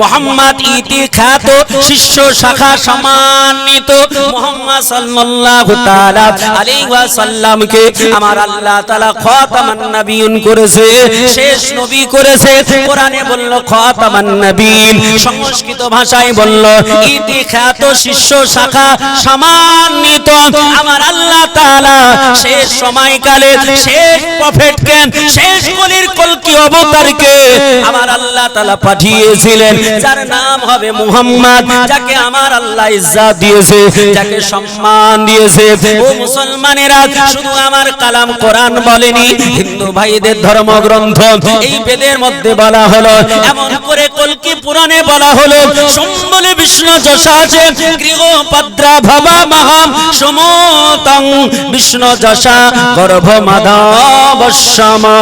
মোহাম্মদ ইতি খ্যাত শিষ্য শাখা সম্মানিত মুহাম্মদ সাল্লাল্লাহু তাআলা আলাইহি ওয়াসাল্লামকে আমার আল্লাহ তাআলা খাতামান নবিয়্যিন করেছে, শেষ নবী করেছে। কোরআনে বলল খাতামান নবিয়্যিন, সংস্কৃত ভাষায় বলল ইতি খ্যাত শিষ্য শাখা সম্মানিত। আমার আল্লাহ তাআলা শেষ সময়কালে শেষ প্রফেটকে, শেষ কলির কলকি অবতারকে আমার আল্লাহ তাআলা পাঠিয়েছিলেন, যার নাম হবে মুহাম্মদ, যাকে আমার আল্লাহ ইজ্জত দিয়েছে, যাকে সম্মান দিয়েছে। ও মুসলমানেরা, শুধু আমার কালাম কোরআন বলেনি, হিন্দু ভাইদের ধর্মগ্রন্থ এই বেদের মধ্যে বলা হলো, এমন করে কলকি পুরাণে বলা হলো, সম্বলে বিষ্ণু যশা আছে গৃহ পদ্রা ভাবা মহাম সমতং বিষ্ণু যশা গর্ভ মাধবশ্যমা।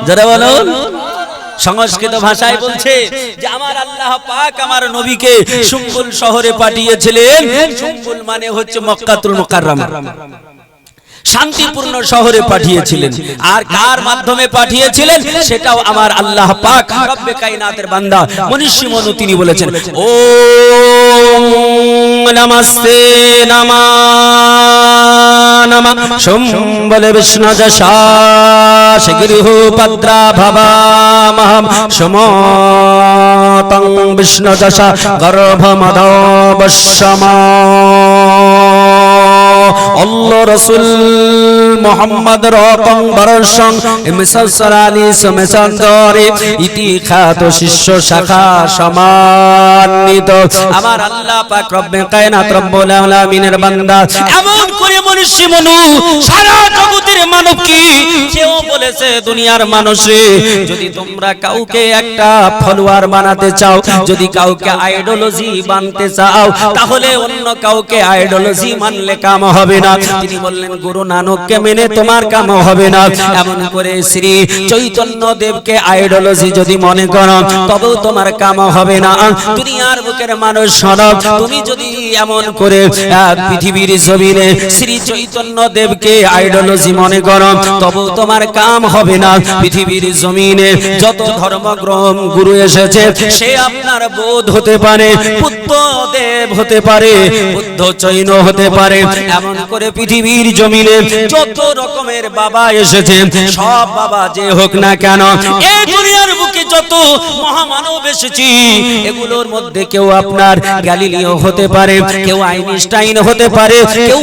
যারা বলুন, সংস্কৃত ভাষায় বলছে যে আমার আল্লাহ পাক আমার নবীকে সুম্বুল শহরে পাঠিয়েছিলেন। সুম্বুল মানে হচ্ছে মক্কাতুল মুকাররমা, শান্তিপূর্ণ শহরে পাঠিয়েছিলেন। আর কার মাধ্যমে পাঠিয়েছিলেন সেটাও আমার আল্লাহ পাক রব্বে কায়নাতের বান্দা মনীষী মনু তিনি বলেছেন, ওম নমস্তে নমা নমঃ সম্বলে বিষ্ণু যশা গৃহ পদ্রা ভাবা মহাম সমতং বিষ্ণু যশা গর্ভ মাধবশ্যমা। আল্লাহ রাসূল মুহাম্মদ রতং বর্ষং মিসাসারানি সমেসান্তরে ইতি খ্যাত শিষ্য শাখা সম্মানিত। আমার আল্লাহ পাক রব্বে কায়নাত রব্বুল আলামিনের বান্দা এমন করে মনীষী মনু সারা জগতের মানব কি কেউ বলেছে, দুনিয়ার মানুষে যদি তোমরা কাউকে একটা ফলোয়ার বানাতে চাও, যদি কাউকে আইডোলজি বানতে চাও, তাহলে অন্য কাউকে আইডোলজি মানলে কাম হবে না। তিনি বললেন গুরু নানককে মেনে তোমার কাম হবে না। এমন করে শ্রী চৈতন্য দেবকে আইডোলজি যদি মনে করো তবেও তোমার কাম হবে না। দুনিয়ার বুকের মানুষ শোনো, তুমি যদি এমন করে পৃথিবীর জমিনে শ্রী চৈতন্য দেবকে আইডোলজি মনে করো তবেও তোমার কাম হবে না। পৃথিবীর জমিনে যত ধর্মগ্রন্থ গুরু এসেছে সে আপনার বোধ হতে পারে, বুদ্ধ দেব হতে পারে, বুদ্ধ চৈন হতে পারে। এমন করে পৃথিবীর জমিনে যত রকমের বাবা এসেছে, সব বাবা যে হোক না কেন, এই দুনিয়ার বুকে যত মহামানব এসেছি এগুলোর মধ্যে কেউ আপনার গ্যালিলিও হতে পারে, কেউ আইনস্টাইন হতে পারে, কেউ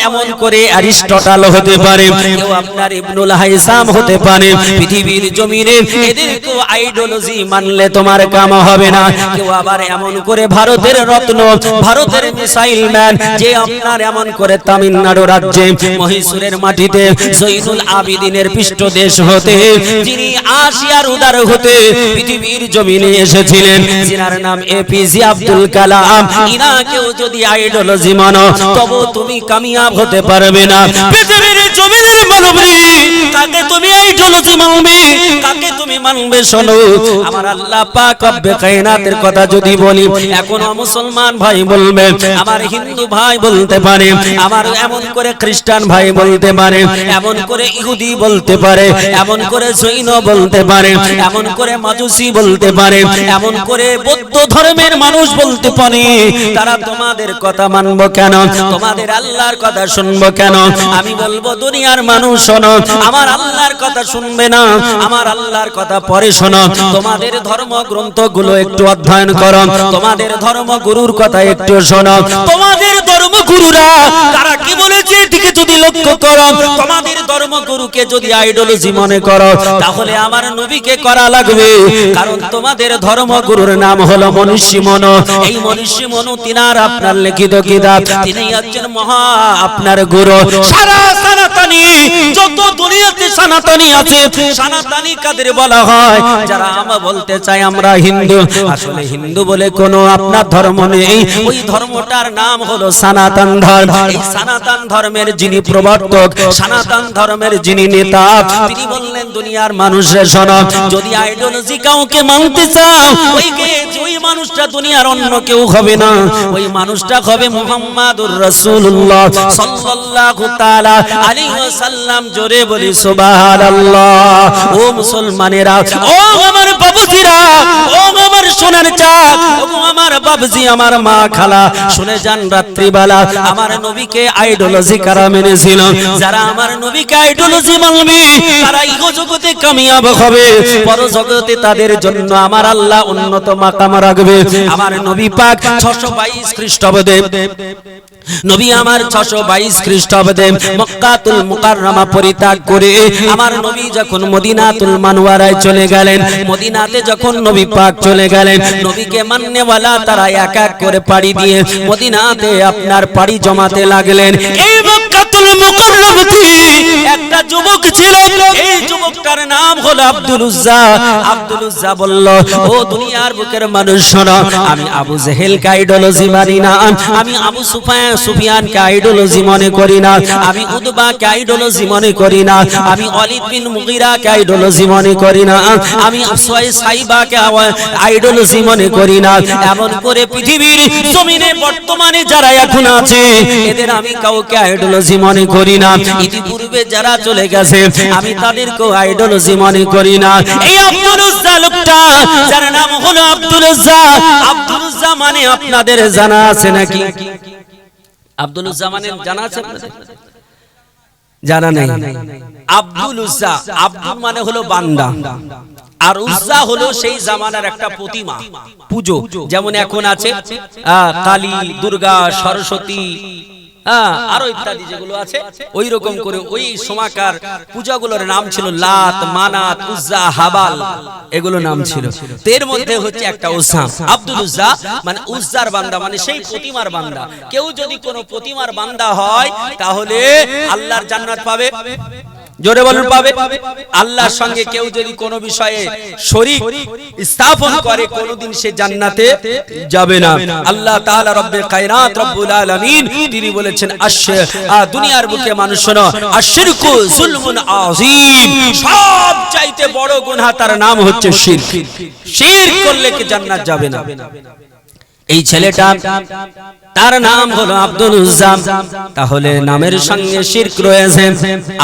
এমন করে অ্যারিস্টটল হতে পারে, কেউ আপনার ইবনুল হাইসাম হতে পারে। পৃথিবীর জমিনে এদেরকে আইডিওলজি মানলে তোমার কাম হবে না। কেউ আবার এমন করে ভারতের রত্ন, ভারতের মিসাইল ম্যান, যে আপনার এমন করে তামিলনাড়ু রাজ্যে মহীশূরের মাটিতে জৈনুল আবিদিনের পৃষ্ঠদেশ হতে, যিনি আসিয়ার উদার হতে পৃথিবীর জমিনে এসেছিলেন, যিনার নাম এপিজে আব্দুল কালাম, ইনাকেও যদি আইডিওলজি মানো তবে তুমি কামিয়াব হতে পারবে না। পৃথিবীর জমিনের মানবী কাকে তুমি আইডিওলজি মানবে, কাকে তুমি মানবে? শোনো, আমার আল্লাহ পাক রব্বে কায়নাতের কথা যদি বলি, এখন মুসলমান ভাই বলবে, আমার হিন্দু ভাই বলতে পারে, আমার এমন করে খ্রিস্টান ভাই বলতে পারে, এমন করে ইহুদি বলতে পারে, এমন করে জৈন বলতে পারে, এমন করে মাজুসি বলতে পারে, এমন করে বৌদ্ধ ধর্মের মানুষ বলতে পারে, তারা তোমাদের কথা মানবো কেন? তোমাদের আল্লাহর কথা শুনবো কেন? আমি বলবো দুনিয়ার মানুষ শোনো, আমার আল্লাহর কথা শুনবে না, আমার আল্লাহর কথা পরে শোনো। তোমাদের ধর্মগ্রন্থগুলো একটু অধ্যয়ন করো, তোমাদের ধর্মগুরুর কথা একটু শোনো। তোমাদের ধর্মগুরুরা তারা কি বলেছে এদিকে যদি লক্ষ্য করো, তোমাদের ধর্মগুরুকে যদি আইডিওলজি মনে করো তাহলে আমার নবীকে করা লাগবে, কারণ তোমাদের ধর্মগুরুর নাম হলো মনীষী মনু। এই মনীষী মনু তিনার আপনার লিখিত কিতাব, তিনি হচ্ছেন মহা আপনার গুরু। সারা সনাতনী যত দুনিয়াতে সনাতনী আছে, সনাতনী কাদের বলা হয়? যারা আমরা বলতে চাই আমরা হিন্দু, আসলে হিন্দু বলে কোনো আপনার ধর্ম নেই, ওই ধর্মটার নাম হলো সনাতন ধর্ম। এই সনাতন ধর্মের যিনি প্রবর্তক, সনাতন ধর্মের যিনি নেতা, তিনি বললেন দুনিয়ার মানুষের শোনো, যদি আইডিওলজি কাউকে মানতে চাও, ওই মানুষটা দুনিয়ার অন্য কেউ হবে না, ওই মানুষটা হবে মুহাম্মাদুর রাসূলুল্লাহ সাল্লাল্লাহু তাআলা আলাইহি আলাইহি ওয়াসাল্লাম। জোরে বলি সুবহানাল্লাহ। ও মুসলমানেরা, ও আমার বাবুজিরা, ও আমার সোনার চাঁদ, ও আমার বাবজি, আমার মা খালা, শুনে যান, রাত্রিবেলা আমার নবীকে আইডোলজি কারা মেনেছিল। যারা আমার নবীকে আইডোলজি মানবে তারা ইহো জগতে কামিয়াব হবে, পর জগতে তাদের জন্য আমার আল্লাহ উন্নত মাকাম রাখবে। আমার নবী পাক 622 খ্রিস্টাব্দে, নবী আমার 622 খ্রিস্টাব্দে মক্কাতুল মুকাররমা পরিত্যাগ করে আমার নবী যখন মদিনাতুল মানওয়ারায় চলে গেলেন, মদিনাতে যখন নবী পাক চলে গেলেন, নবীকে মাননেওয়ালা তারা এক এক করে পাড়ি দিয়ে মদিনাতে আপনার পাড়ি জমাতে লাগলেন। এই মক্কাতুল মুকাররমাতে একটা যুবক ছিল, এই যুবকটার নাম হলো আব্দুল উজ্জা। আব্দুল উজ্জা বলল, ও দুনিয়ার বুকের মানুষ শোনো, আমি আবু জেহেলকে আইডোলজি মানি না, আমি আবু সুফিয়ানকে আইডোলজি মনে করি না, আমি উতবাকে আইডোলজি মনে করি না, আমি ওয়ালিদ বিন মুগীরাকে আইডোলজি মনে করি না, আমি সাইবাকে আইডোলজি মনে করি না। এমন করে পৃথিবীর জমিনে বর্তমানে যারা এখন আছে এদের আমি কাউকে আইডোলজি মনে করি না। ইতিপূর্বে যারা চলে গেছে আমি তাদেরকেও আইডোলজি মনে করি না। এই আব্দুল উজ্জা লোকটা, যার নাম হলো আব্দুল উজ্জা। আব্দুল উজ্জা মানে আপনাদের জানা আছে নাকি? আব্দুল উজ্জা মানে জানা আছে আপনাদের? জানা নেই। আব্দুল উজ্জা, আব্দুল মানে হলো বান্দা, আর উজ্জা হলো সেই জামানার একটা প্রতিমা পূজো, যেমন এখন আছে কালী, দুর্গা, সরস্বতী, আরো ইত্যাদি যেগুলো আছে, ওই রকম করে ওই সময়কার পূজাগুলোর নাম ছিল লাত, মানাত, উজ্জা, হাবাল, এগুলো নাম ছিল। এর মধ্যে হচ্ছে একটা উজ্জা। আব্দুল উজ্জা মানে উজ্জার বান্দা, মানে সেই প্রতিমার বান্দা। কেউ যদি কোনো প্রতিমার বান্দা হয় তাহলে আল্লাহর জান্নাত পাবে। জোরে বলুন পাবে। আল্লাহর সঙ্গে কেউ যদি কোনো বিষয়ে শরীক স্থাপন করে কোনোদিন সে জান্নাতে যাবে না। আল্লাহ তাআলা রব্বে কায়নাত রব্বুল আলামিন তিনি বলেছেন, দুনিয়ার বুকে মানুষ শোনো, আশরিকু যুলমুন আযীম, সবচাইতে বড় গুনাহ তার নাম হচ্ছে শিরক। শিরক করলে কি জান্নাত যাবে না। এই ছেলেটা তার নাম হলো আব্দুল উজ্জা। তাহলে নামের সঙ্গে শিরক রয়েছে।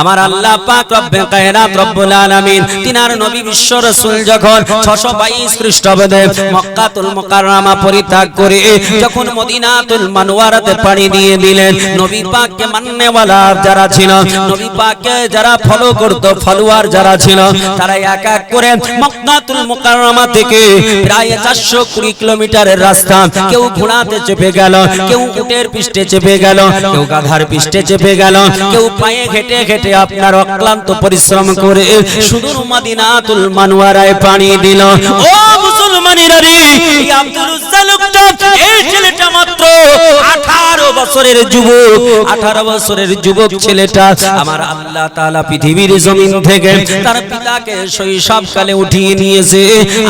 আমার আল্লাহ পাক রব্বে কায়নাত রব্বুল আলামিন তিনার নবী বিশ্ব রাসূল যখন 622 খ্রিস্টাব্দে মক্কাতুল মুকাররমা পরিত্যাগ করে যখন মদিনাতুল মানওয়ারাতে পাড়ি দিয়ে দিলেন, নবী পাককে মাননেওয়ালা যারা ছিল, নবী পাককে যারা ফলো করত, ফলোয়ার যারা ছিল, তারা এক এক করে মক্কাতুল মুকাররমা থেকে প্রায় 420 কিলোমিটারের রাস্তা কেউ ঘোড়াতে চেপে গেল, কেউ উটের পিষ্টে চেপে গেল, কেউ গাধার পিষ্টে চেপে গেল, কেউ পায়ে হেঁটে হেঁটে আপনার অক্লান্ত পরিশ্রম করে সুদূর মদিনাতুল মানওয়ারায় পাড়ি দিল। ও মুসলমানেরা রে, এই আব্দুল উজ্জা লোকটা, এই ছেলেটা মাত্র 18 বছরের যুবক। 18 বছরের যুবক ছেলেটা আমার আল্লাহ তাআলা পৃথিবীর জমিন থেকে তার পিতাকে শৈশবকালে উঠিয়ে নিয়েছে।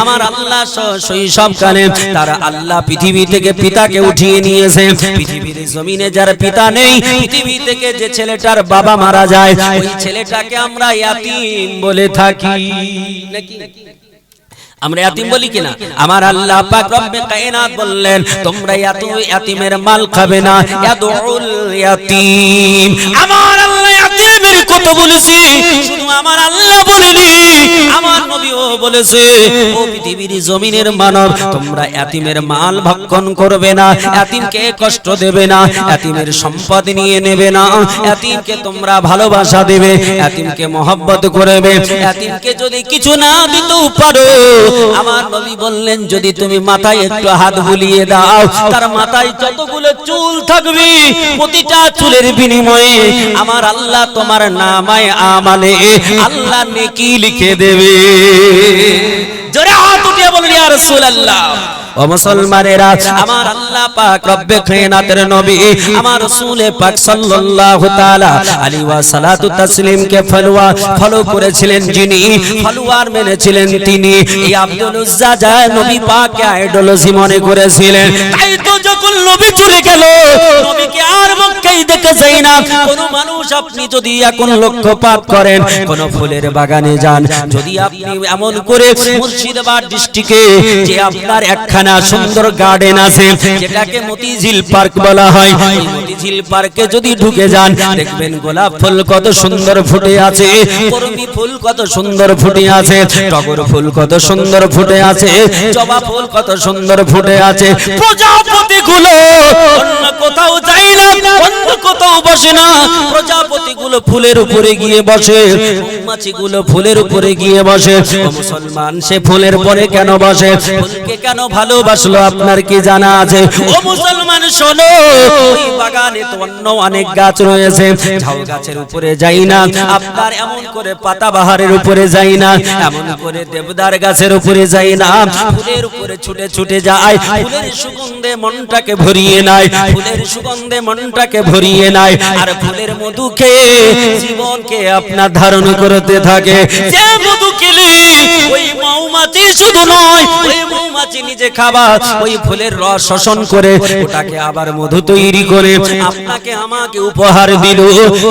আমার আল্লাহ শৈশবকালে তার আল্লাহ পৃথিবী থেকে পিতাকে উঠিয়ে নিয়েছে। পৃথিবীর জমিনে যার পিতা নেই, পৃথিবী থেকে যে ছেলেটার বাবা মারা যায়, ওই ছেলেটাকে আমরা ইয়াতীম বলে থাকি নাকি? আমরা ইয়াতীম বলি কিনা? আমার আল্লাহ পাক রব্বে কায়নাত বললেন, তোমরা ইয়াতীমের মাল খাবে না, ইয়াদুল ইয়াতীম। আমার আল্লাহ ইয়াতীমের কথা বলেছি, শুধু আমার আল্লাহ বলেনি, আমার নবীও বলেছে, ও পৃথিবীর জমিনের মানব, তোমরা ইয়াতীমের মাল ভক্ষণ করবে না, ইয়াতীমকে কষ্ট দেবে না, ইয়াতীমের সম্পদ নিয়ে নেবে না, ইয়াতীমকে তোমরা ভালোবাসা দেবে, ইয়াতীমকে মহব্বত করবে। ইয়াতীমকে যদি কিছু না দিতেও পারো, আমার নবী বললেন, যদি তুমি মাথায় একটু হাত বুলিয়ে দাও, তার মাথায় যতগুলো চুল থাকবে প্রতিটা চুলের বিনিময়ে আমার আল্লাহ তোমার নামায়ে আমালে আল্লাহ নেকি লিখে দেবে। জোরে হাত উঠিয়ে বলুন ইয়া রাসূলুল্লাহ। ও মুসলমানেরা, আমার আল্লাহ পাক রব্বে কায়নাতের নবী আমার রাসূল পাক সাল্লাল্লাহু তাআলা আলাইহি ওয়া সাল্লাতু তাসলিমকে ফলো করেছিলেন, যিনি ফলোয়ার মেনেছিলেন তিনি। এই আব্দুল উজ্জা যায় নবী পাককে আইডোলজি মনে করেছিলেন। তাই তো যখন নবী চলে গেল, নবীকে আর মক্কায় দেখা যায় না। কোন মানুষ আপনি যদি এখন লক্ষ্যপাত করেন, কোন ফুলের বাগানে যান, যদি আপনি এমন করে মুর্শিদাবাদ ডিস্ট্রিক্টে যে আপনার একখানা সুন্দর গার্ডেন আছে, যেটাকে মতিঝিল পার্ক বলা হয়, এই মতিঝিল পার্কে যদি ঢুকে যান, দেখবেন গোলাপ ফুল কত সুন্দর ফুটে আছে, করবী ফুল কত সুন্দর ফুটে আছে, টগর ফুল কত সুন্দর ফুটে আছে, জবা ফুল কত সুন্দর ফুটে আছে। প্রজাপতি গুলো অন্য কোথাও যায় না, অন্য কোথাও বসে না, প্রজাপতি গুলো ফুলের উপরে গিয়ে বসে, মৌমাছি গুলো ফুলের উপরে গিয়ে বসে। ও মুসলমান, সে ফুলের পরে কেন বসে? ফুলকে কেন ভালোবাসলো আপনার কি জানা আছে? ও মুসলমান শোনো, ওই বাগানে তো অন্য অনেক গাছ রয়েছে, ঝাউ গাছের উপরে যাই না, আপনার এমন করে পাতাবাহারের উপরে যাই না, এমন করে দেবদার গাছের উপরে যাই না, ফুলের উপরে ছুটে ছুটে যায়, ফুলের সুগন্ধে মনটাকে ভরিয়ে নেয়, ফুলের সুগন্ধে মনটাকে ভরিয়ে নেয়, আর ফুলের মধু খেয়ে জীবনকে আপনার ধারণ করতে থাকে। যে মধু খেলে ওই মৌমাছি শুধু নয়, ওই মৌমাছি নিজে খাবার ওই ফুলের রস শোষণ করে ওটাকে আবার মধু তৈরি করে আপনাকে আমাকে উপহার দিল।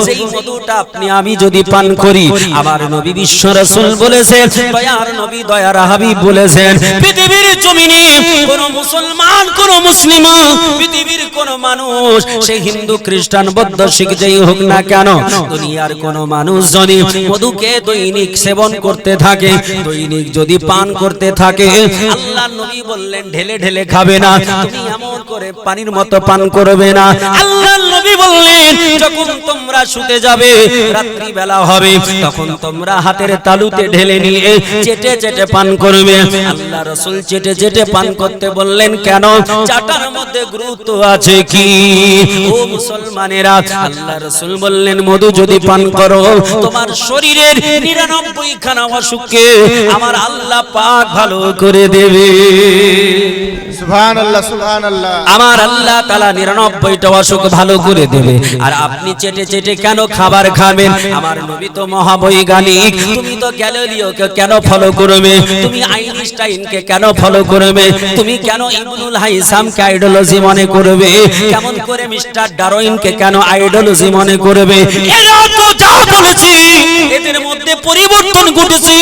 সেই মধুটা আপনি আমি যদি পান করি, আমার নবী বিশ্ব রাসূল বলেছেন, দয়ার নবী দয়ার হাবিব বলেছেন, পৃথিবীর জমিনে কোন মুসলমান, কোন মুসলিম, পৃথিবীর কোন মানুষ, সে হিন্দু খ্রিস্টান বৌদ্ধ শিখ যেই হোক না কেন, দুনিয়ার কোন মানুষ যদি মধুকে দৈনিক সেবন করতে থাকে, দৈনিক যদি পান করতে থাকে, আল্লাহর নবী বললেন ঢেলে ঢেলে খাবে না, তুমি এমন করে পানির মতো পান করবে না। আল্লাহর নবী বললেন যখন তোমরা শুতে যাবে, রাত্রি বেলা হবে, তখন তোমরা হাতের তালুতে ঢেলে নিয়ে চেটে চেটে পান করবে। আল্লাহ রাসূল চেটে চেটে পান করতে বললেন কেন? চাটার মধ্যে গুরুত্ব আছে কি? ও মুসলমানেরা, আল্লাহ রাসূল বললেন মধু যদি পান করো, তোমার শরীরের 99 খানা অসুখকে আমার আল্লাহ পাক ভালো করে দেবে। সুবহানাল্লাহ, সুবহানাল্লাহ। আমার আল্লাহ তাআলা 99টা অসুখ ভালো করে দেবে। আর আপনি চেটে চেটে কেন খাবার খাবেন? আমার নবী তো মহাবৈজ্ঞানিক, তুমি তো গ্যালিলিওকে কেন ফলো করবে? তুমি আইনস্টাইনকে কেন ফলো করবে? তুমি কেন ইবনুল হাইসামকে আইডিওলজি মনে করবে? কেমন করে মিস্টার ডারউইনকে কেন আইডিওলজি মনে করবে? এরা তো যা বলেছি এদের মধ্যে পরিবর্তন ঘটেছে,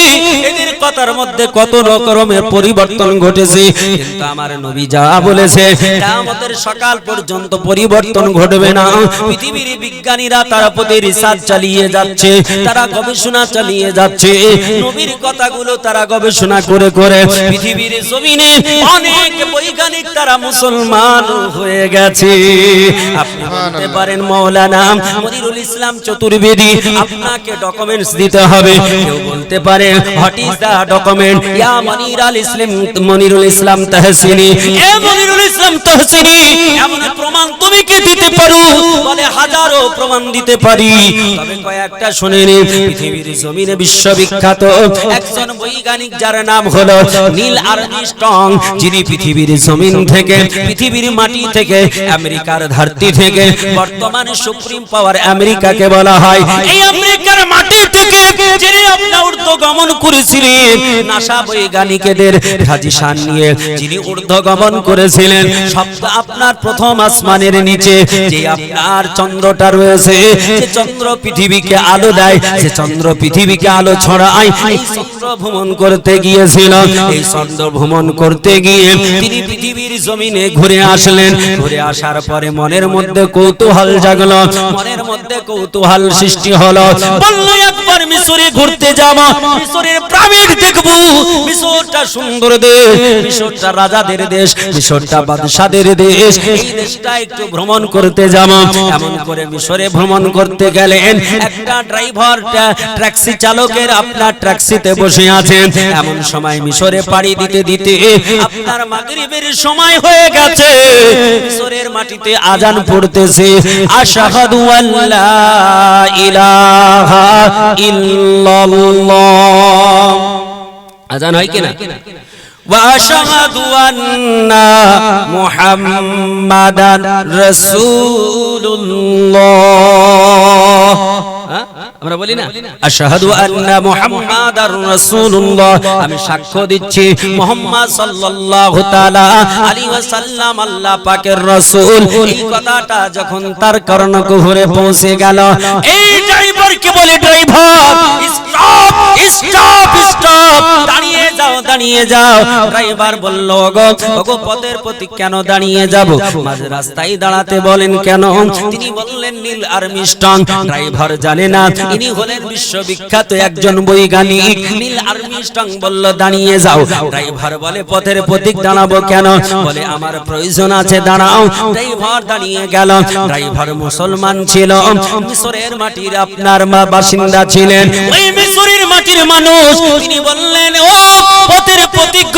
এদের কথার মধ্যে কত রকমের পরিবর্তন ঘটেছে, কিন্তু আমার নবী যা বলেছে কিয়ামতের সকাল পর্যন্ত পরিবর্তন ঘটবে না। পৃথিবীর বিজ্ঞানীরা তারা প্রতি রিসার্চ চালিয়ে যাচ্ছে, তারা গবেষণা চালিয়ে যাচ্ছে, নবীর কথাগুলো তারা গবেষণা করে করে পৃথিবীর জমিনে অনেক বৈজ্ঞানিক তারা মুসলমান হয়ে গেছে। আপনি বলতে পারেন মাওলানা মনিরুল ইসলাম চতুর্বেদী, আপনাকে ডকুমেন্টস দিতে হবে। কেউ বলতে পারে হোয়াট ইজ দা ডকুমেন্ট? ইয়া মনিরুল ইসলাম তাহসিনী, এ মনিরুল ইসলাম তাহসিনী, এমন প্রমাণ তুমি কি দিতে পারো? বলে হাজারো প্রমাণ দিতে পারি, তবে কয়েকটা শুনে নিন। পৃথিবীর জমিনে বিশ্ববিখ্যাত একজন বৈজ্ঞানিক যার নাম হলো নীল আর্মস্ট্রং, যিনি পৃথিবীর জমিন থেকে, পৃথিবীর মাটি থেকে, আমেরিকার ধরতি থেকে, বর্তমানে সুপ্রিম পাওয়ার আমেরিকাকে বলা হয়, এই আমেরিকার মাটি থেকে যিনি আপনার ঊর্ধ্বগমন করেছিলেন, নাসা বৈজ্ঞানিকদের সাজেশন নিয়ে যিনি ঊর্ধ্বগমন করেছিলেন, সপ্তাহ আপনার প্রথম আসমানের নিচে যে আপনার চন্দ্রটা রয়েছে, যে চন্দ্র পৃথিবীকে আলো দেয়, যে চন্দ্র পৃথিবীকে আলো ছড়ায়, এই চন্দ্র ভ্রমণ করতে গিয়েছিল। এই চন্দ্র ভ্রমণ করতে গিয়ে তিনি পৃথিবীর জমিনে ঘুরে আসলেন। ঘুরে আসার পরে মনের মধ্যে কৌতূহল জাগলো, মনের মধ্যে কৌতূহল সৃষ্টি হলো। বলল একবার মিশরে ঘুরতে যাব, মিশরের পিরামিড দেখব, মিশরটা সুন্দর দেশ, মিশরটা রাজাদের দেশ, মিশরটা বাদশাদের দেশ, এই দেশটা একটু ভ্রমণ করতে যাব। এমন করে মিশরে ভ্রমণ করতে গেলেন, একটা ড্রাইভার ট্যাক্সি চালকের আপনার ট্যাক্সিতে বসে আছেন। এমন সময় মিশরে পাড়ি দিতে দিতে আপনার মাগরিবের সময় হয়ে গেছে, মিশরের মাটিতে আজান পড়তেছে, আশহাদু আল্লা ইলাহা ইল্লাল্লাহ। আজান হয় কিনা? ওয়া আশহাদু আন্না মুহাম্মাদান রাসূলুল্লাহ। আমরা বলি না আশহাদু আন্না মুহাম্মাদার রাসূলুল্লাহ, আমি সাক্ষ্য দিচ্ছি মুহাম্মদ সাল্লাল্লাহু তাআলা আলাইহি ওয়াসাল্লাম আল্লাহ পাকের রাসূল। এই কথাটা যখন তার কর্ণকুহরে পৌঁছে গেল, এই ড্রাইভারকে বলে, ড্রাইভার স্টপ স্টপ স্টপ, দাঁড়িয়ে যাও দাঁড়িয়ে যাও। ড্রাইভার বলল, ওগো পথের প্রতীক কেন দাঁড়িয়ে যাব? মাঝ রাস্তায় দাঁড়াতে বলেন কেন? তিনি বললেন নীল আর্মস্ট্রং। ড্রাইভার জানে না ইনি হলেন বিশ্ববিখ্যাত একজন বৈজ্ঞানিক। নীল আর্মস্ট্রং বলল দাঁড়িয়ে যাও। ড্রাইভার বলে পথের প্রতীক দাঁড়াবো কেন? বলে আমার প্রয়োজন আছে, দাঁড়াও। ড্রাইভার দাঁড়িয়ে গেল। ড্রাইভার মুসলমান ছিল, মিশরের মাটির আপনার বাসিন্দা ছিলেন, ওই মিশরের মাটির মানুষ। তিনি বললেন, ও পথের প্রতীক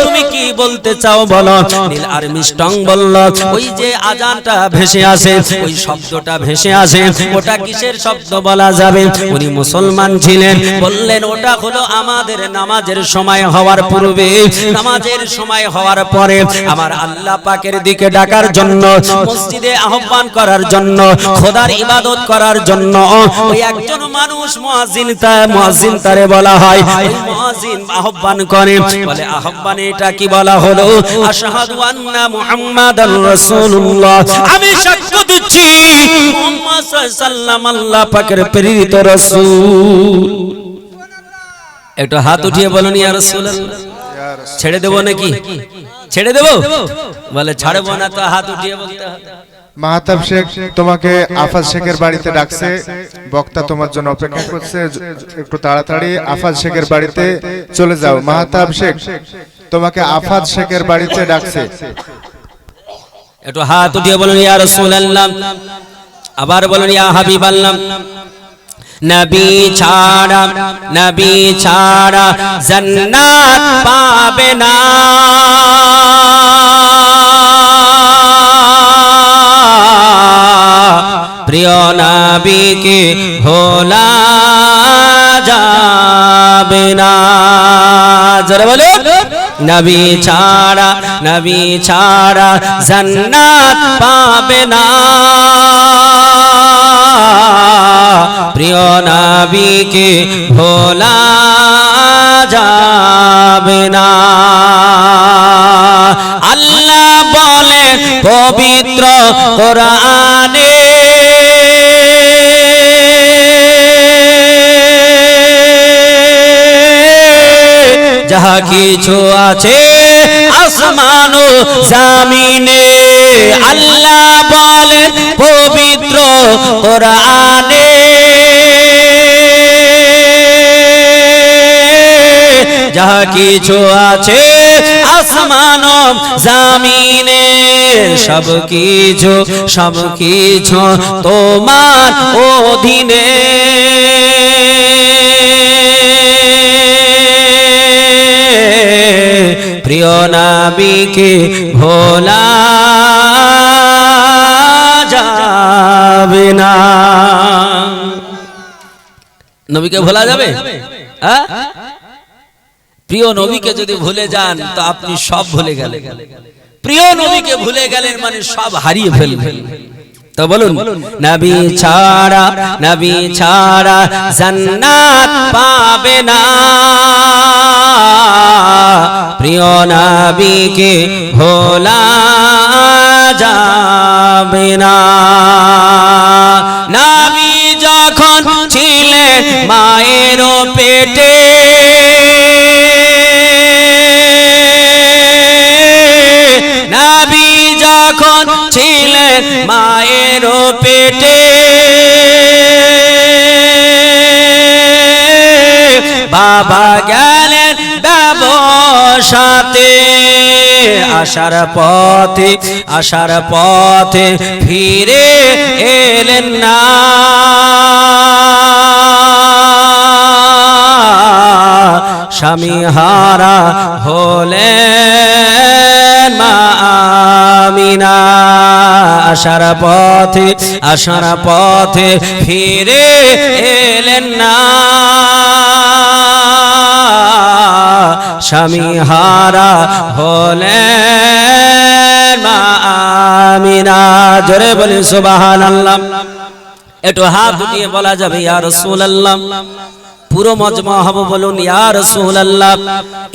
তুমি কি বলতে চাও বলো। নীল আর্মস্ট্রং বলল, ওই যে আজানটা ভেসে আসে, ওই শব্দটা ভেসে আসে, ওটা কিসের শব্দ বলা যাবে? উনি মুসলমান ছিলেন, বললেন ওটা হলো আমাদের নামাজের সময় হওয়ার পূর্বে, নামাজের সময় হওয়ার পরে আমার আল্লাহ পাকের দিকে ডাকার জন্য, মসজিদে আহ্বান করার জন্য, খোদার ইবাদত করার জন্য ওই একজন মানুষ মুয়াজ্জিন তারে বলা হয়। ওই মুয়াজ্জিন আহ্বান করে, বলে আহ্বানে এটা কি বলা হলো? আশহাদু আন্না মুহাম্মাদার রাসূলুল্লাহ, আমি সাক্ষ্য দিচ্ছি মুহাম্মদ সাল্লাল্লাহু আলাইহি ওয়াসাল্লাম আল্লাহ পাকের প্রেরিত রাসূল। একটু হাত উঠিয়ে বলুন ইয়া রাসূলুল্লাহ। ছেড়ে দেব নাকি? ছেড়ে দেব? বলে ছাড়বো না তো হাত উঠিয়ে বলতে হবে। মাহতাব শেখ তোমাকে আফাজ শেখের বাড়িতে ডাকছে, বক্তা তোমার জন্য অপেক্ষা করছে, একটু তাড়াতাড়ি আফাজ শেখের বাড়িতে চলে যাও। মাহতাব শেখ তোমাকে আফাজ শেখের বাড়িতে ডাকছে। একটু হাত উঠিয়ে বলুন ইয়া রাসূলুল্লাহ। আবার বলুন ইয়া হাবিবাল্লাহ। নবী ছাড়া জান্নাত পাবে না, প্রিয় নবীকে ভোলা যাবে না। জোরে বলো, নবী ছাড়া জান্নাত পাবে না, প্রিয় নবীকে ভোলা যাবে না। আল্লাহ বলেন পবিত্র কোরআনে, যাহা কিছু আছে আসমান ও জমিনে, আল্লাহ বলেন পবিত্র কোরআনে, যাহা কিছু আছে আসমান ও জমিনে, সব কিছু তোমার অধীনে, প্রিয় নবীকে ভোলা যাবে না। নবীকে ভোলা যাবে? প্রিয় নবীকে যদি ভুলে যান তো আপনি সব ভুলে গেলেন। প্রিয় নবীকে ভুলে গেলেন মানে সব হারিয়ে ফেলবেন। তো বলুন, নবী ছাড়া জান্নাত পাবে না, প্রিয় নবীকে ভোলা যাবে না। নবী যখন ছিলেন মায়ের পেটে, নবী যখন ছিলেন মায়ের পেটে, বাবা গেলেন ব্যবসাতে, আসার পথে ফিরে এলেন না, স্বামী হারা হলেন মা আমিনা। আসার পথে ফিরে এলেন না, স্বামী হারা হলেন মা আমিনা। জোরে বলি সুবহানাল্লাহ। একটু হাত উঠিয়ে বলা যাবে ইয়া রাসূলুল্লাহ। পুরো মজমা হবে বলুন ইয়া রাসূলুল্লাহ।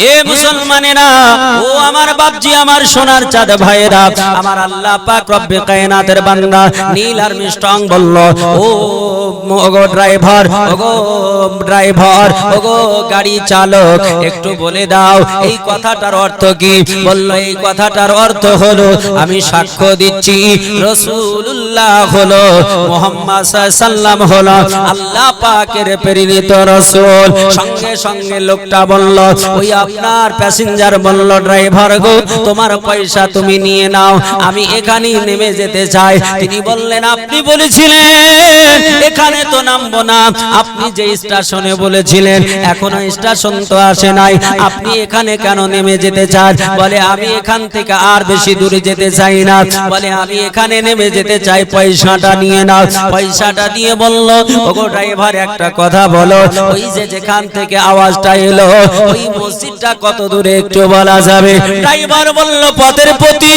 এ মুসলমানেরা, ও আমার বাপজি, আমার সোনার চাঁদ ভাইরা, আমার আল্লাহ পাক রব্বে কায়নাতের বান্দা নীল আর্মস্ট্রং বলল, ও ওগো ড্রাইভার, ওগো গাড়ি চালক, একটু বলে দাও এই কথাটার অর্থ কি? বলল এই কথাটার অর্থ হলো, আমি সাক্ষ্য দিচ্ছি রাসূলুল্লাহ হলো, মুহাম্মদ সাল্লাল্লাহু আলাইহি হলো আল্লাহ পাকের প্রেরিত রাসূল। সঙ্গে সঙ্গে লোকটা বলল, ওই আপনার প্যাসেঞ্জার বলল, ড্রাইভার গো, তোমার পয়সা তুমি নিয়ে নাও, আমি এখানেই নেমে যেতে চাই। তিনি বললেন, আপনি বলেছিলেন এখানে তো নামবো না, আপনি যে স্টেশনে বলেছিলেন এখনো স্টেশন তো আসে নাই, আপনি এখানে কেন নেমে যেতে চান? বলে আমি এখান থেকে আর বেশি দূরে যেতে চাই না, বলে আমি এখানে নেমে যেতে চাই, পয়সাটা নিয়ে নাও। পয়সাটা দিয়ে বলল, ওগো ড্রাইভার একটা কথা বলো, ওই যে যেখান থেকে আওয়াজটা এলো ওই মসজিদটা কত দূরে একটু বলা যাবে? ড্রাইভার বলল, পথের প্রতি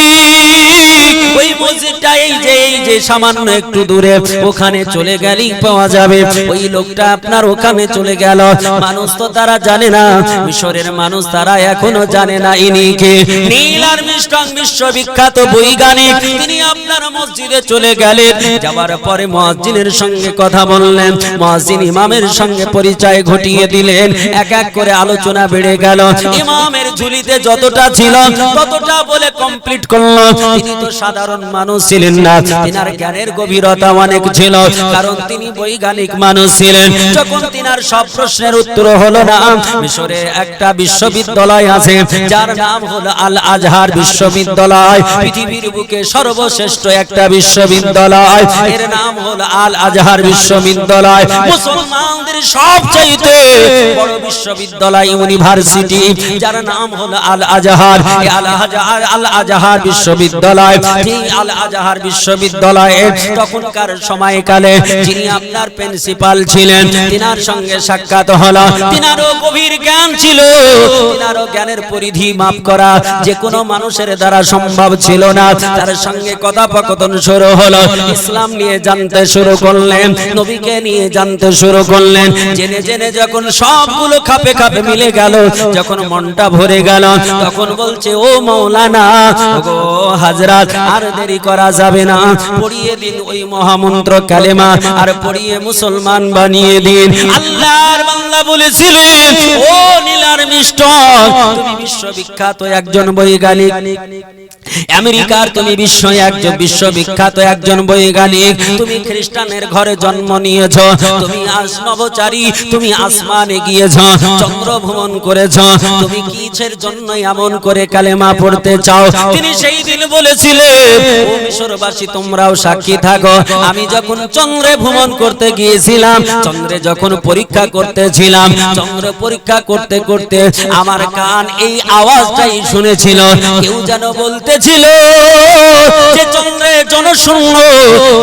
ওই মসজিদটা এই যে সামান্য একটু দূরে, ওখানে চলে গেলেই পাওয়া যাবে। ওই লোকটা আপনার ওখানে চলে গেল। মানুষ তো তারা জানে না, মিশরের মানুষ তারা এখনো জানে না ইনি কে। নীল আর্মস্ট্রং বিশ্ববিখ্যাত বৈজ্ঞানিক, তিনি আপনার মসজিদে চলে গেলেন। যাওয়ার পরে মুয়াজ্জিনের সঙ্গে কথা বললেন, মুয়াজ্জিন ইমামের সঙ্গে পরিচয় ঘটিয়ে দিলেন। এক এক করে আলোচনা বেড়ে গেল। ইমামের ঝুলিতে যতটা ছিল ততটা বলে কমপ্লিট করলো। তিনি তো সাধারণ মানুষ ছিলেন না, তিনার জ্ঞানের গভীরতা অনেক ছিল, কারণ তিনি বৈজ্ঞানিক মানুষ ছিলেন। যখন তিনার সব প্রশ্নের উত্তর হলো না, মিশরে একটা বিশ্ববিদ্যালয় আছে যার নাম হলো আল আজহার বিশ্ববিদ্যালয়, পৃথিবীর বুকে সর্বশ্রেষ্ঠ একটা বিশ্ববিদ্যালয়, এর নাম হলো আল আজহার বিশ্ববিদ্যালয়। মুসলমানদের সবচাইতে বড় বিশ্ববিদ্যালয়, ইউনিভার্সিটি, যার নাম হলো আল আজহার। আল আজহার বিশ্ববিদ্যালয়, এই আল আজহার বিশ্ববিদ্যালয়ে তখনকার সময়কালে যিনি আপনার প্রিন্সিপাল ছিলেন, তিনার সঙ্গে সাক্ষাৎ হলো। তিনারও গভীর জ্ঞান ছিল, তিনারও জ্ঞানের পরিধি মাপ করা যে কোনো মানুষের দ্বারা সম্ভব ছিল না। তার সঙ্গে কথোপকথন শুরু হলো, ইসলাম নিয়ে জানতে শুরু করলেন, নবীকে নিয়ে জানতে শুরু করলেন। জেনে জেনে যখন সবগুলো খাপে খাপে মিলে গেল, যখন মনটা ভরে গেল, তখন বলছে, ও মাওলানা, ওগো হযরত, আর দেরি করা যাবে না, পড়িয়ে দিন ওই মহামন্ত্র কালেমা, আর পড়িয়ে মুসলমান বানিয়ে দিন। আল্লাহর বান্দা বলেছিলেন, ও নীল আর্মস্ট্রং, তুমি বিশ্ববিখ্যাত একজন বৈজ্ঞানিক, আমেরিকার তুমি বিশ্ববিখ্যাত একজন বৈজ্ঞানিক, তুমি খ্রিস্টানের ঘরে জন্ম নিয়েছ, তুমি নভোচারী, তুমি আসমানে গিয়েছ, চন্দ্র ভ্রমণ করেছ, তুমি কিসের জন্য এমন করে কালেমা পড়তে চাও? তিনি সেই দিন বলেছিলেন, ও মিশরবাসী, তোমরাও সাক্ষী থাকো, আমি যখন চন্দ্রে ভ্রমণ করতে গিয়েছিলাম, চন্দ্রে যখন পরীক্ষা করতেছিলাম, চন্দ্র পরীক্ষা করতে করতে আমার কান এই আওয়াজটাই শুনেছিল, কেউ যেন বলতেছিল যে চন্দ্রে জনশূন্য,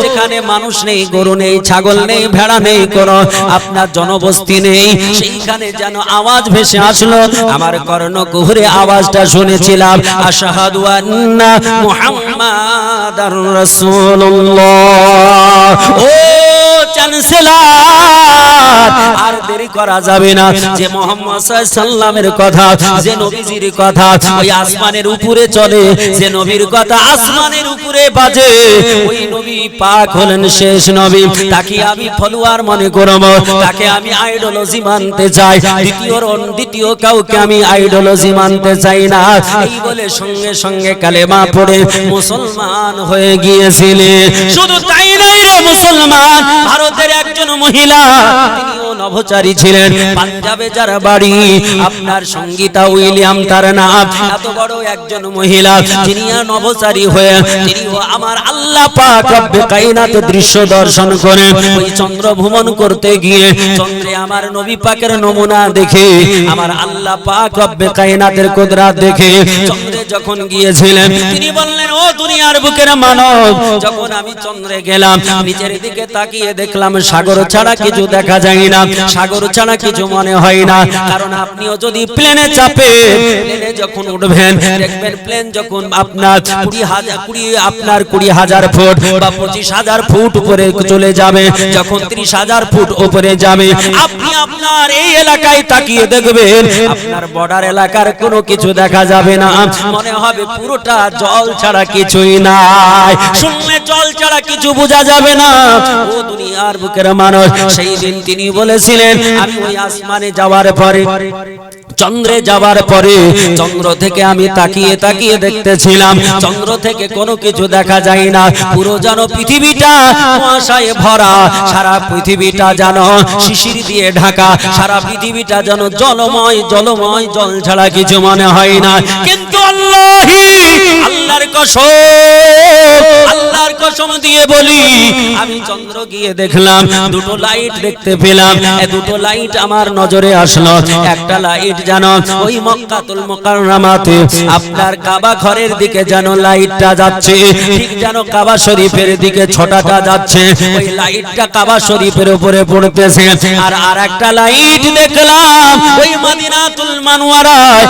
যেখানে মানুষ নেই, গরু নেই, ছাগল নেই, ভেড়া নেই, কোনো আপনার জনবস্তি নেই, সেইখানে যেন আওয়াজ ভেসে আসলো। আমার কর্ণকুহরে আওয়াজটা শুনেছিলাম, আশহাদু আন্না মুহাম্মাদার রাসূলুল্লাহ। ও চ্যান্সেলর, আর দেরি করা যাবে না, যে মুহাম্মদ সাল্লাল্লাহু আলাইহি সাল্লামের কথা, যে নবীজির কথা ওই আসমানের উপরে চলে, যে নবীর কথা আসমানের উপরে বাজে, ওই নবী পাক হলেন শেষ নবী, তাকে আমি ফলোয়ার মনে করব, তাকে আমি আইডোলজি মানতে চাই, দ্বিতীয় কাউকে আমি আইডোলজি মানতে চাই না। এই বলে সঙ্গে সঙ্গে কালেমা পড়ে মুসলমান হয়ে গিয়েছিলেন। শুধু তাই নয় রে মুসলমান, ভারতের একজন মহিলা, তিনিও নভোচারী ছিলেন, পাঞ্জাবে যার বাড়ি, আপনার সঙ্গীতা উইলিয়াম তার নাম। এত বড় একজন মহিলা, যিনি নভোচারী হয়ে তিনিও আমার আল্লাহ পাক রব্বে কায়নাত দৃশ্য দর্শন করেন। ওই চন্দ্র ভ্রমণ করতে গিয়ে চন্দ্রে আমার নবী পাকের নমুনা দেখে, আমার আল্লাহ পাক রব্বে কায়নাতের কুদরত দেখে চন্দ্রে যখন গিয়েছিলেন, তিনি বললেন, ও দুনিয়ার বুকের মানব, যখন আমি চন্দ্রে গেলাম, নিচের দিকে তাকিয়ে দেখলাম সাগর ছাড়া কিছু দেখা যায় না, সাগর ছাড়া কিছু মনে হয় না। কারণ আপনিও যদি প্লেনে চাপে, প্লেনে যখন উঠবেন দেখবেন প্লেন যখন আপনার 20,000 ফুট বা 25,000 ফুট উপরে চলে যাবে, যখন 30,000 ফুট উপরে যাবে, আপনি আপনার এই এলাকায় তাকিয়ে দেখবেন আপনার বর্ডার এলাকার কোনো কিছু দেখা যাবে না, মনে হবে পুরোটা জল ছাড়া কিছুই নাই। শুনলে জল ছাড়া কিছু বোঝা যাবে না। ও দুনিয়ার বুকের মানুষ, সেই দিন তিনি বলেছিলেন আমি ওই আসমানে যাওয়ার পরে, চন্দ্রে যাওয়ার পরে, চন্দ্র থেকে আমি তাকিয়ে তাকিয়ে দেখতেছিলাম, চন্দ্র থেকে কোনো কিছু দেখা যায় না, পুরো যেন পৃথিবীটা কুয়াশায় ভরা, সারা পৃথিবীটা যেন শিশির দিয়ে ঢাকা, সারা পৃথিবীটা যেন জলময় জলময়, জল ছাড়া কিছু মনে হয় না। কিন্তু আল্লাহর কসম, আল্লাহর কসম দিয়ে বলি, আমি চন্দ্র গিয়ে দেখলাম দুটো লাইট দেখতে পেলাম। এই দুটো লাইট আমার নজরে আসলো। একটা লাইট যেন ওই মক্কাতুল মুকাররমাতে আপনার কাবা ঘরের দিকে যেন লাইটটা যাচ্ছে, ঠিক যেন কাবা শরীফের দিকে ছোটাটা যাচ্ছে, ওই লাইটটা কাবা শরীফের উপরে পড়তেছে। আর আরেকটা লাইট দেখলাম ওই মদিনাতুল মুনাওয়ারায়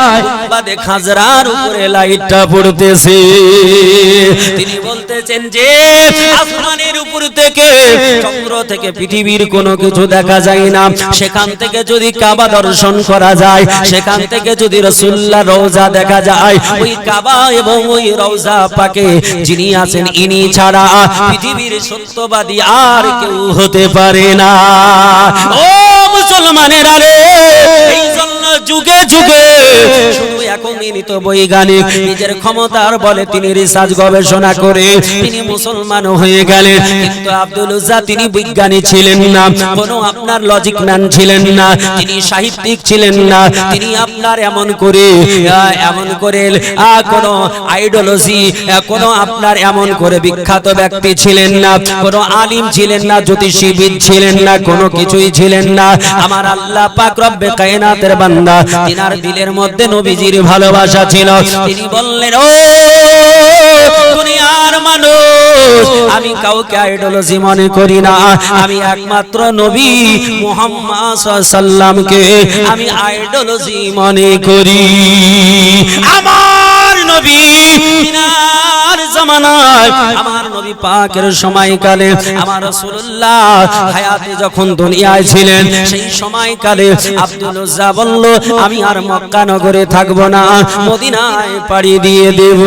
বাদে খাজরার উপরে লাইটটা পড়তেছে। তিনি বলতেছেন যে আসমানের উপর থেকে, চন্দ্র থেকে পৃথিবীর কোনো কিছু দেখা যায় না, সেখান থেকে যদি কাবা দর্শন করা যায়, সেখান থেকে যদি রাসূলুল্লাহ রওজা দেখা যায়, ওই কাবা এবং ওই রওজা পাকে যিনি আছেন ইনি ছাড়া পৃথিবীর সত্যবাদী আর কেউ হতে পারে না। ও মুসলমানেরা রে, এই জন্য যুগে যুগে শুধু এখন ইনি তো বৈজ্ঞানিক, নিজের ক্ষমতার বলে তিনি রিসার্চ গবেষণা করে তিনি মুসলমান হয়ে গেলেন, কিন্তু আব্দুল উজ্জা তিনি বিজ্ঞানী ছিলেন না, কোনো আপনার লজিক ম্যান ছিলেন না, তিনি সাহিত্যিক ছিলেন না, তিনি আপনার এমন করে কোনো আইডিওলজি, কোনো আপনার এমন করে বিখ্যাত ব্যক্তি ছিলেন না, কোনো আলিম ছিলেন না, জ্যোতিষীবিদ ছিলেন না, কোনো কিছুই ছিলেন না। আমার আল্লাহ পাক রব্বে কায়নাতের বান্দা, তিনার দিলের মধ্যে নবীজির ভালোবাসা ছিল। তিনি বললেন, ও দুনিয়ার মানুষ, আমি কাউকে আইডিওলজি মনে করি না, আমি একমাত্র নবী মুহাম্মদ সাল্লাল্লাহু আলাইহি সাল্লামকে আমি আইডিওলজি মনে করি। আমার নবী তিনার জামানায়, আমার নবী পাকের সময়কালে, আমার রাসূলুল্লাহ হায়াতে যখন দুনিয়ায় ছিলেন, সেই সময়কালে আব্দুল উজ্জা বলল আমি আর মক্কা নগরে থাকবো না, মদিনায় পাড়ি দিয়ে দেব।